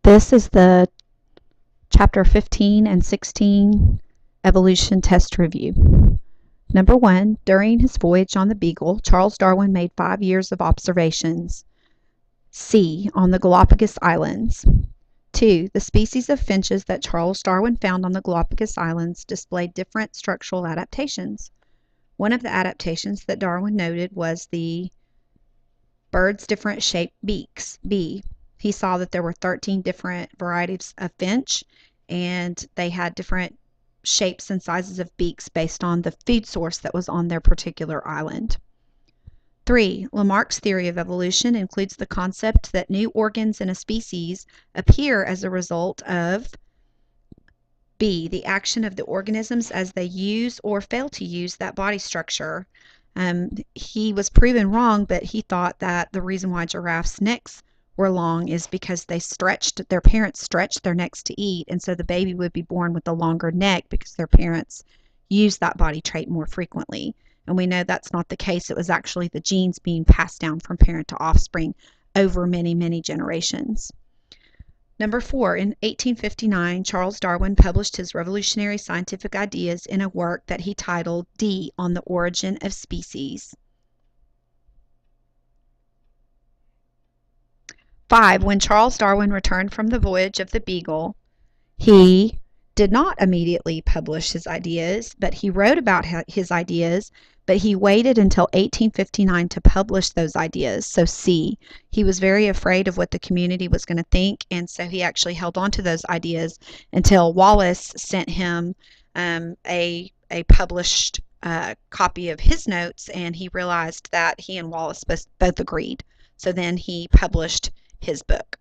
This is the Chapter 15 and 16 Evolution Test Review. Number 1. During his voyage on the Beagle, Charles Darwin made 5 years of observations. C. On the Galapagos Islands. 2. The species of finches that Charles Darwin found on the Galapagos Islands displayed different structural adaptations. One of the adaptations that Darwin noted was the bird's different shaped beaks. B. He saw that there were 13 different varieties of finch, and they had different shapes and sizes of beaks based on the food source that was on their particular island. 3. Lamarck's theory of evolution includes the concept that new organs in a species appear as a result of B. The action of the organisms as they use or fail to use that body structure. He was proven wrong, but he thought that the reason why giraffes' necks were long is because their parents stretched their necks to eat, and so the baby would be born with a longer neck because their parents used that body trait more frequently. And we know that's not the case. It was actually the genes being passed down from parent to offspring over many, many generations. Number 4, in 1859, Charles Darwin published his revolutionary scientific ideas in a work that he titled D. On the Origin of Species. 5. When Charles Darwin returned from the voyage of the Beagle, he did not immediately publish his ideas, but he wrote about his ideas, but he waited until 1859 to publish those ideas. So C, he was very afraid of what the community was going to think, and so he actually held on to those ideas until Wallace sent him a published copy of his notes, and he realized that he and Wallace both agreed. So then he published his book.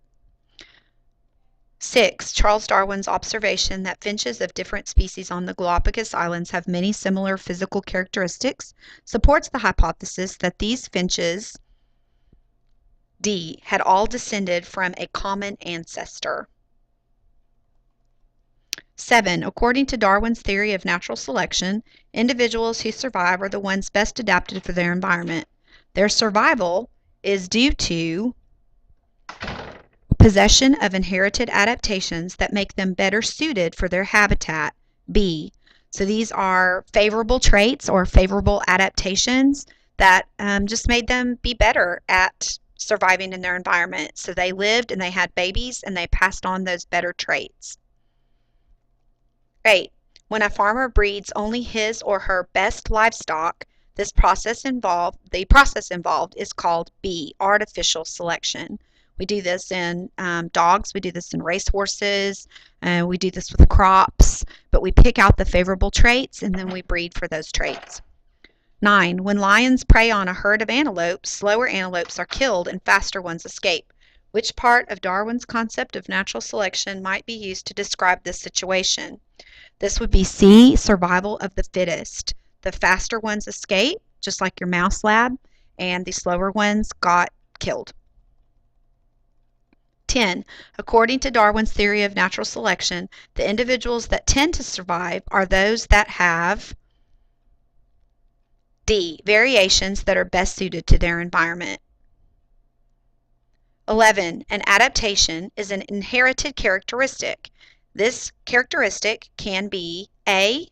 6. Charles Darwin's observation that finches of different species on the Galapagos Islands have many similar physical characteristics supports the hypothesis that these finches, D, had all descended from a common ancestor. 7. According to Darwin's theory of natural selection, individuals who survive are the ones best adapted for their environment. Their survival is due to possession of inherited adaptations that make them better suited for their habitat. B. So these are favorable traits or favorable adaptations that just made them be better at surviving in their environment. So they lived and they had babies and they passed on those better traits. 8. When a farmer breeds only his or her best livestock, the process involved is called B, artificial selection. We do this in dogs, we do this in racehorses, we do this with crops, but we pick out the favorable traits and then we breed for those traits. 9. When lions prey on a herd of antelopes, slower antelopes are killed and faster ones escape. Which part of Darwin's concept of natural selection might be used to describe this situation? This would be C, survival of the fittest. The faster ones escape, just like your mouse lab, and the slower ones got killed. 10. According to Darwin's theory of natural selection, the individuals that tend to survive are those that have D, variations that are best suited to their environment. 11. An adaptation is an inherited characteristic. This characteristic can be A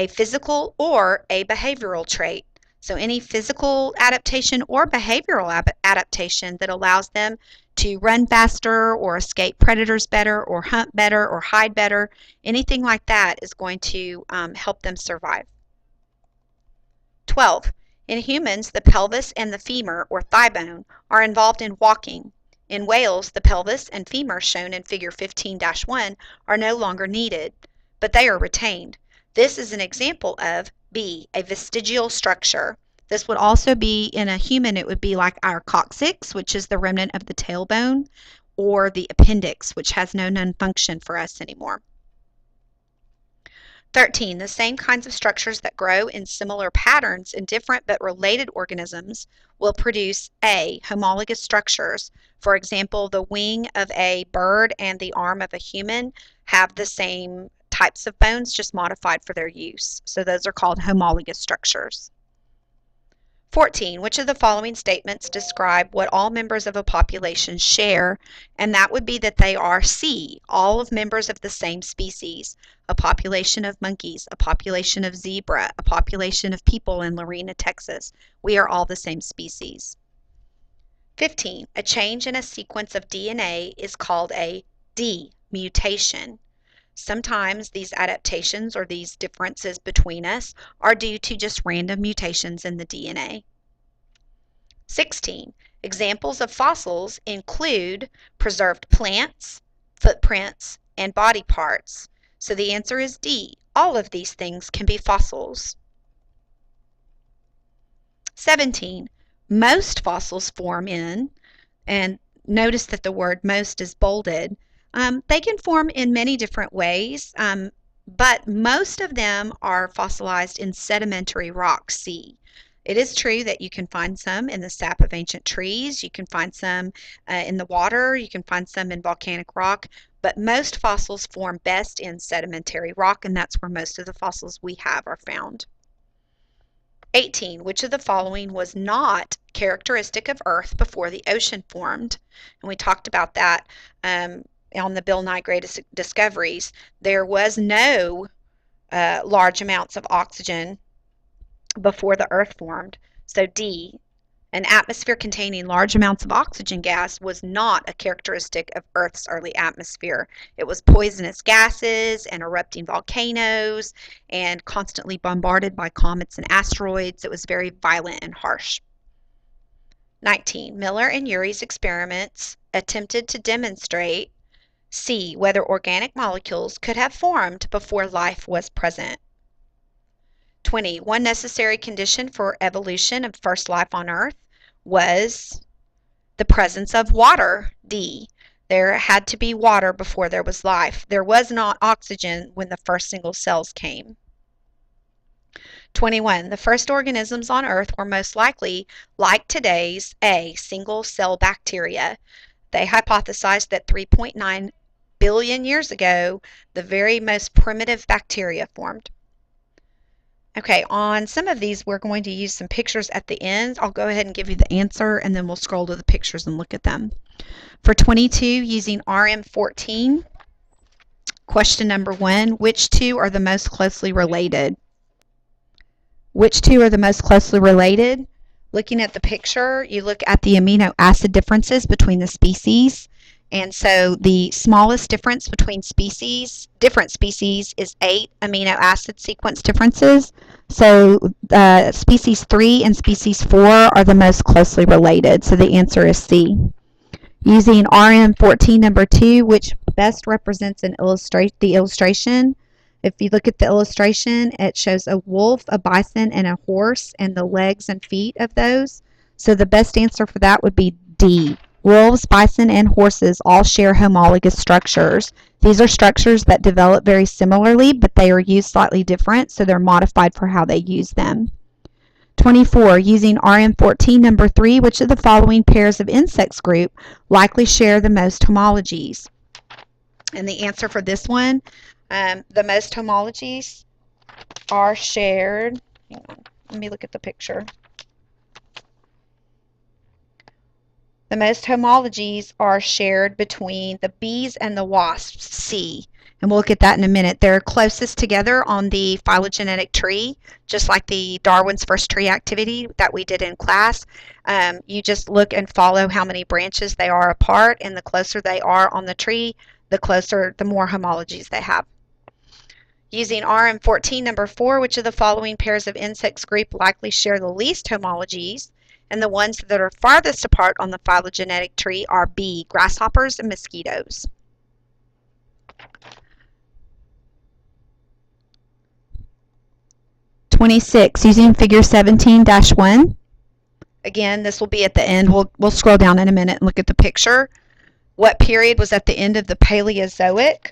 physical or a behavioral trait. So any physical adaptation or behavioral adaptation that allows them to run faster or escape predators better or hunt better or hide better, anything like that is going to help them survive. 12. In humans, the pelvis and the femur or thigh bone are involved in walking. In whales, the pelvis and femur shown in figure 15-1 are no longer needed, but they are retained. This is an example of B, a vestigial structure. This would also be in a human, it would be like our coccyx, which is the remnant of the tailbone, or the appendix, which has no known function for us anymore. 13. The same kinds of structures that grow in similar patterns in different but related organisms will produce A, homologous structures. For example, the wing of a bird and the arm of a human have the same types of bones, just modified for their use. So those are called homologous structures. 14. Which of the following statements describe what all members of a population share? And that would be that they are C, all of members of the same species. A population of monkeys, a population of zebra, a population of people in Lorena, Texas. We are all the same species. 15. A change in a sequence of DNA is called a D-mutation. Sometimes these adaptations or these differences between us are due to just random mutations in the DNA. 16. Examples of fossils include preserved plants, footprints, and body parts. So the answer is D. All of these things can be fossils. 17. Most fossils form in, and notice that the word most is bolded, they can form in many different ways, but most of them are fossilized in sedimentary rock, C. It is true that you can find some in the sap of ancient trees, you can find some in the water, you can find some in volcanic rock, but most fossils form best in sedimentary rock, and that's where most of the fossils we have are found. 18. Which of the following was not characteristic of Earth before the ocean formed? And we talked about that on the Bill Nye Greatest Discoveries. There was no large amounts of oxygen before the Earth formed. So D, an atmosphere containing large amounts of oxygen gas was not a characteristic of Earth's early atmosphere. It was poisonous gases and erupting volcanoes and constantly bombarded by comets and asteroids. It was very violent and harsh. 19. Miller and Urey's experiments attempted to demonstrate C, whether organic molecules could have formed before life was present. 20. One necessary condition for evolution of first life on Earth was the presence of water, D. There had to be water before there was life. There was not oxygen when the first single cells came. 21. The first organisms on Earth were most likely like today's A, single-cell bacteria. They hypothesized that 3.9 billion years ago, the very most primitive bacteria formed. Okay, on some of these, we're going to use some pictures at the end. I'll go ahead and give you the answer, and then we'll scroll to the pictures and look at them. For 22, using RM14, question number 1, which two are the most closely related? Which two are the most closely related? Looking at the picture, you look at the amino acid differences between the species. And so the smallest difference between different species is 8 amino acid sequence differences. So species 3 and species 4 are the most closely related. So the answer is C. Using RM14 number 2, which best represents the illustration. If you look at the illustration, it shows a wolf, a bison, and a horse, and the legs and feet of those. So the best answer for that would be D. Wolves, bison, and horses all share homologous structures. These are structures that develop very similarly, but they are used slightly different, so they're modified for how they use them. 24. Using RM14 number 3, which of the following pairs of insects group likely share the most homologies? And the answer for this one, the most homologies are shared. Hang on, let me look at the picture. The most homologies are shared between the bees and the wasps, C. And we'll look at that in a minute. They're closest together on the phylogenetic tree, just like the Darwin's First Tree activity that we did in class. You just look and follow how many branches they are apart, and the closer they are on the tree, the more homologies they have. Using RM14 number 4, which of the following pairs of insects group likely share the least homologies? And the ones that are farthest apart on the phylogenetic tree are B, grasshoppers and mosquitoes. (26) Using figure 17-1. Again, this will be at the end. We'll scroll down in a minute and look at the picture. What period was at the end of the Paleozoic?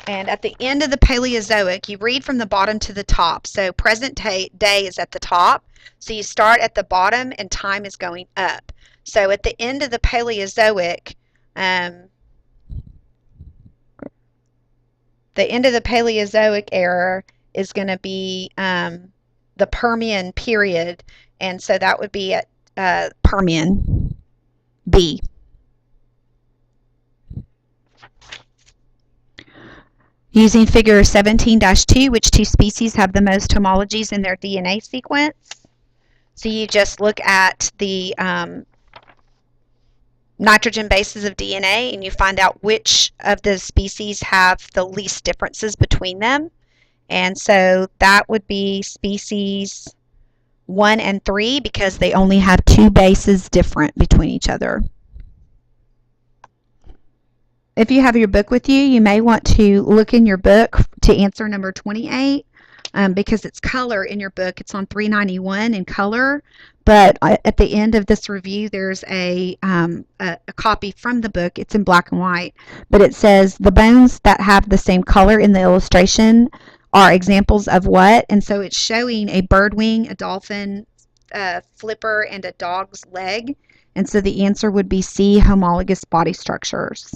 And at the end of the Paleozoic, you read from the bottom to the top. So present day is at the top. So you start at the bottom and time is going up. So at the end of the Paleozoic, era is going to be the Permian period, And so that would be at Permian, B. Using figure 17-2, which two species have the most homologies in their DNA sequence? So you just look at the nitrogen bases of DNA and you find out which of the species have the least differences between them. And so that would be species 1 and 3 because they only have two bases different between each other. If you have your book with you, you may want to look in your book to answer number 28 because it's color in your book. It's on 391 in color, but at the end of this review, there's a copy from the book. It's in black and white, but it says the bones that have the same color in the illustration are examples of what? And so it's showing a bird wing, a dolphin, flipper, and a dog's leg. And so the answer would be C, homologous body structures.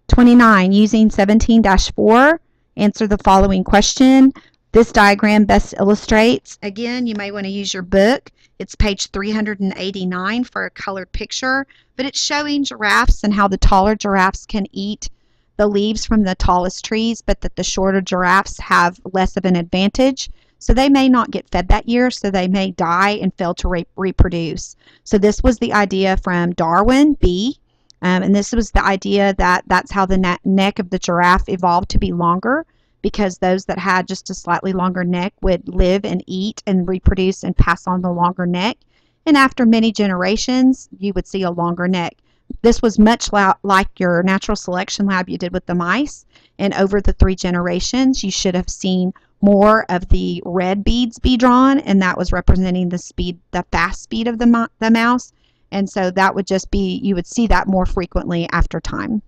29, using 17-4, answer the following question. This diagram best illustrates, again, you may want to use your book. It's page 389 for a colored picture, but it's showing giraffes and how the taller giraffes can eat the leaves from the tallest trees, but that the shorter giraffes have less of an advantage. So they may not get fed that year, so they may die and fail to reproduce. So this was the idea from Darwin, B. And this was the idea that that's how the neck of the giraffe evolved to be longer, because those that had just a slightly longer neck would live and eat and reproduce and pass on the longer neck. And after many generations, you would see a longer neck. This was much like your natural selection lab you did with the mice. And over the 3 generations, you should have seen more of the red beads be drawn, and that was representing the fast speed of the mouse. And so that would just be, you would see that more frequently after time.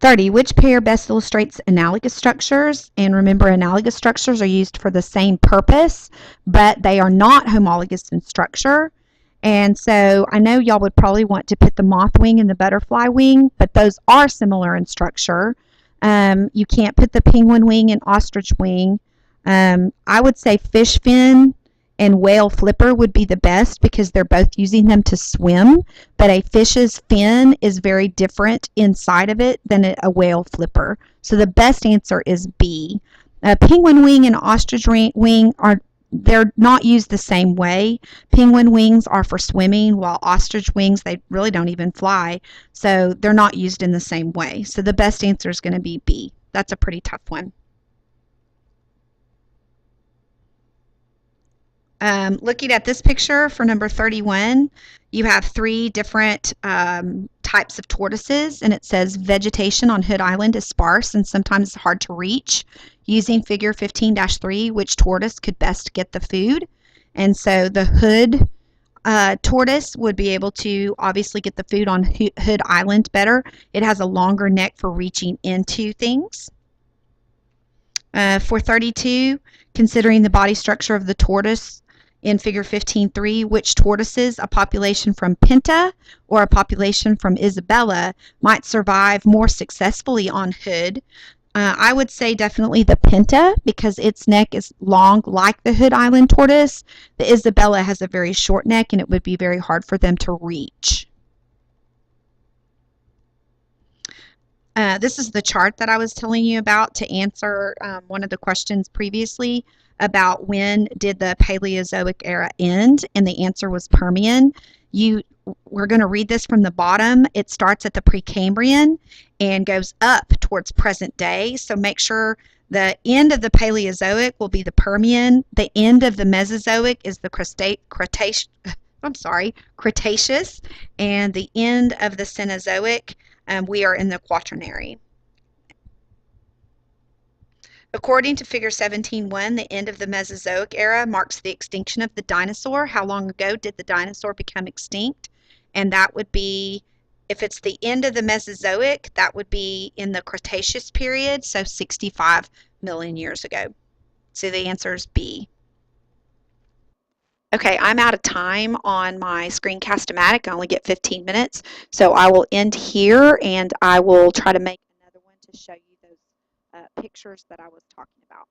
30, which pair best illustrates analogous structures? And remember, analogous structures are used for the same purpose, but they are not homologous in structure. And so I know y'all would probably want to put the moth wing and the butterfly wing, but those are similar in structure. You can't put the penguin wing and ostrich wing. I would say fish fin and whale flipper would be the best because they're both using them to swim, but a fish's fin is very different inside of it than a whale flipper. So the best answer is B. Penguin wing and ostrich wing they're not used the same way. Penguin wings are for swimming, while ostrich wings, they really don't even fly, so they're not used in the same way. So the best answer is going to be B. That's a pretty tough one. Looking at this picture for number 31, you have 3 different types of tortoises, and it says vegetation on Hood Island is sparse and sometimes hard to reach. Using figure 15-3, which tortoise could best get the food? And so the Hood tortoise would be able to obviously get the food on Hood Island better. It has a longer neck for reaching into things. For 32, considering the body structure of the tortoise, in figure 15.3, which tortoises, a population from Pinta or a population from Isabella, might survive more successfully on Hood? I would say definitely the Pinta because its neck is long like the Hood Island tortoise. The Isabella has a very short neck and it would be very hard for them to reach. This is the chart that I was telling you about to answer one of the questions previously about when did the Paleozoic era end, and the answer was Permian. We're going to read this from the bottom. It starts at the Precambrian and goes up towards present day, so make sure the end of the Paleozoic will be the Permian. The end of the Mesozoic is the Cretaceous, and the end of the Cenozoic, we are in the Quaternary. According to figure 17.1, the end of the Mesozoic era marks the extinction of the dinosaur. How long ago did the dinosaur become extinct? And that would be, if it's the end of the Mesozoic, that would be in the Cretaceous period, so 65 million years ago. So the answer is B. Okay, I'm out of time on my Screencast-O-Matic. I only get 15 minutes, so I will end here and I will try to make another one to show you those pictures that I was talking about.